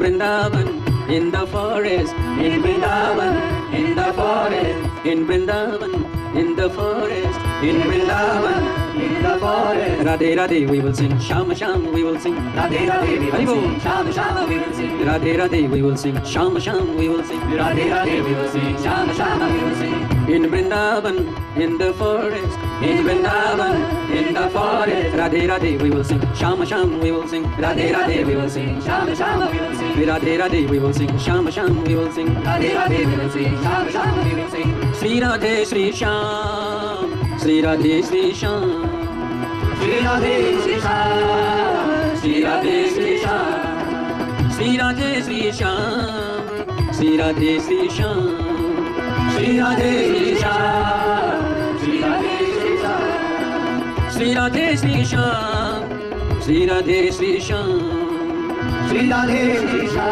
Vrindavan, in the forest, in Vrindavan, in the forest, in Vrindavan, in the forest, in Vrindavan, in the forest. Radhe Radhe, we will sing. Shama Shama, we will sing. Radhe Radhe, we will sing. Shama Shama, we will sing. Radhe Radhe, we will sing. Shama Shama, we will sing. Radhe Radhe, we will sing. Shama Shama, we will sing. In Vrindavan, in the forest, in Vrindavan, in the forest. Radhe Radhe, we will sing. Shama Shama, we will sing. Radhe Radhe, we will sing. Shama Shama, we will sing. Radhe Radhe, we will sing. Shama Shama, we will sing. Radhe Radhe, we will sing. Shama Shama, we will sing. Shri Radhe, Shri Shyam, Shri Radhe, Shri Shyam, Shri Radhe, Shri Shyam, Shri Radhe, Shri Shyam, Shri Radhe, Shri Shyam, Shri Radhe, Shri Shyam, Shri Radhe, Shri Shyam, Shri Radhe, Shri Shyam, Shri Radhe, Shri Shyam, Shri Radhe, Shri Shyam, Shri Radhe, Shri Shyam.